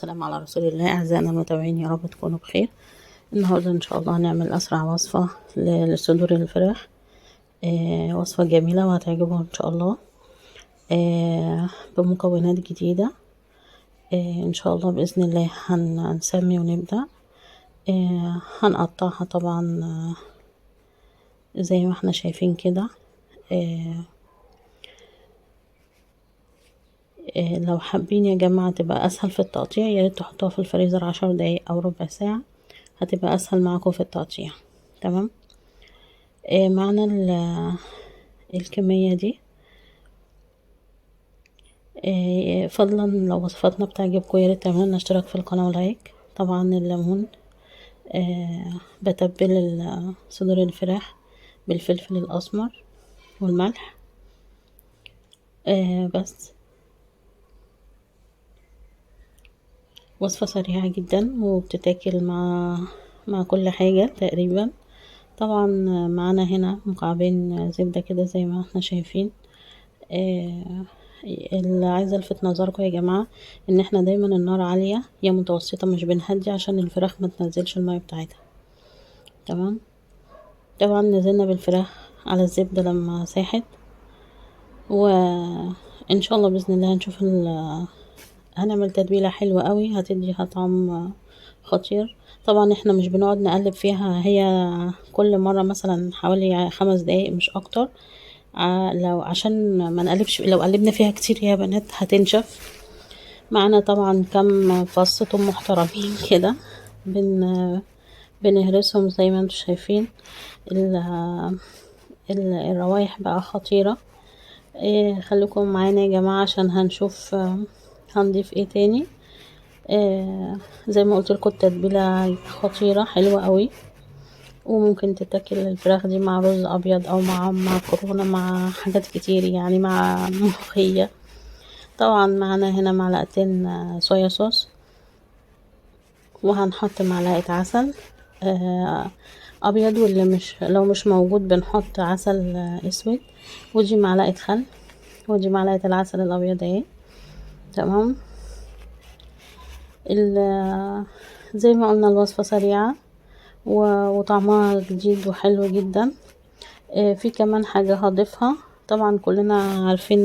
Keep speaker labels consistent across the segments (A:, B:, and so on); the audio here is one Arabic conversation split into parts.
A: والسلام على رسول الله. أعزائنا المتابعين، يا رب تكونوا بخير. النهاردة إن شاء الله هنعمل أسرع وصفة لصدور الفراخ. وصفة جميلة وهتعجبهم إن شاء الله. بمكونات جديدة. إن شاء الله بإذن الله هنسمي ونبدأ. هنقطعها طبعا زي ما احنا شايفين كده. لو حابين يا جماعة تبقى اسهل في التقطيع، يا ريت تحطوها في الفريزر 10 دقايق او ربع ساعة، هتبقى اسهل معاكم في التقطيع. تمام. معنا الكمية دي. فضلا لو وصفاتنا بتعجبكم يا ريت تعملوا لنا اشتراك في القناة ولايك. طبعا الليمون، بتبل صدور الفراخ بالفلفل الاسمر والملح. بس وصفة سريعة جدا وبتتاكل مع كل حاجة تقريبا. طبعا معانا هنا مكعبين زبدة كده زي ما احنا شايفين. اللي عايزة الفت نظركم يا جماعة ان احنا دايما النار عالية يا متوسطة، مش بنهدي عشان الفراخ ما تنزلش المية بتاعتها. تمام. طبعا نزلنا بالفراخ على الزبدة لما ساحت، وان شاء الله بإذن الله هنشوف هنعمل تتبيلة حلوة قوي هتديها طعم خطير. طبعا احنا مش بنقعد نقلب فيها، هي كل مرة مثلا حوالي 5 دقايق مش اكتر. لو عشان ما نقلبش، لو قلبنا فيها كتير يا بنات هتنشف. معنا طبعا كم فص توم محترمين كده، بنهرسهم زي ما انتم شايفين. الروايح بقى خطيرة. خليكم معانا يا جماعة عشان هنشوف هنضيف ايه تاني. زي ما قلت لكم التتبيله خطيره حلوه قوي، وممكن تتاكل الفراخ دي مع رز ابيض او مع مكرونه مع حاجات كتير، يعني مع ملوخيه. طبعا معنا هنا معلقتين صويا صوص، وهنحط معلقه عسل ابيض، واللي مش لو مش موجود بنحط عسل اسود. ودي معلقه خل، ودي معلقه العسل الابيض اهي. تمام. زي ما قلنا الوصفة سريعة وطعمها جديد وحلو جدا. في كمان حاجة هضيفها. طبعا كلنا عارفين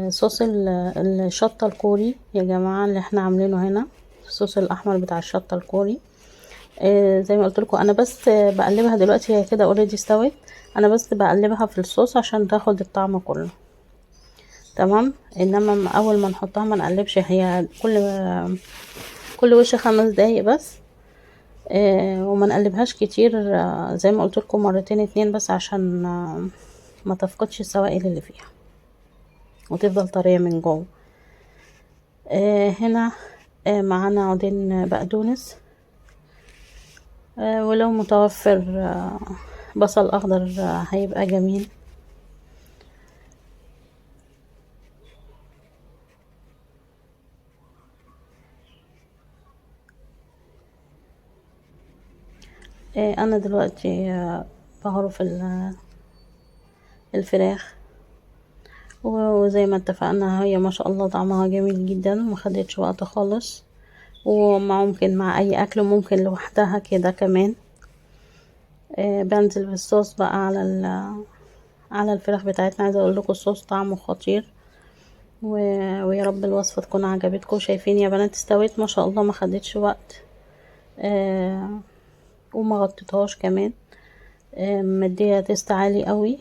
A: صوص الشطة الكوري يا جماعة اللي احنا عاملينه هنا، الصوص الاحمر بتاع الشطة الكوري. زي ما قلت لكم انا بس بقلبها دلوقتي، هي كده اوريدي استوت. انا بس بقلبها في الصوص عشان تاخد الطعم كله. تمام. انما اول ما نحطها ما نقلبش، هي كل وش 5 دقايق بس. وما نقلبهاش كتير. زي ما قلت لكم مرتين 2 بس عشان ما تفقدش السوائل اللي فيها وتفضل طرية من جوه. هنا معانا عودين بقدونس، ولو متوفر بصل اخضر هيبقى جميل. انا دلوقتي بغرف الفراخ، وزي ما اتفقنا هي ما شاء الله طعمها جميل جدا وما خدتش وقت خالص، وممكن مع اي اكل، ممكن لوحدها كده كمان. بنزل بالصوص بقى على الفراخ بتاعتنا. عايزه اقول لكم الصوص طعمه خطير، ويا رب الوصفه تكون عجبتكم. شايفين يا بنات استوت ما شاء الله، ما خدتش وقت. وما غطيتهاش كمان. مديها تيست عالي قوي.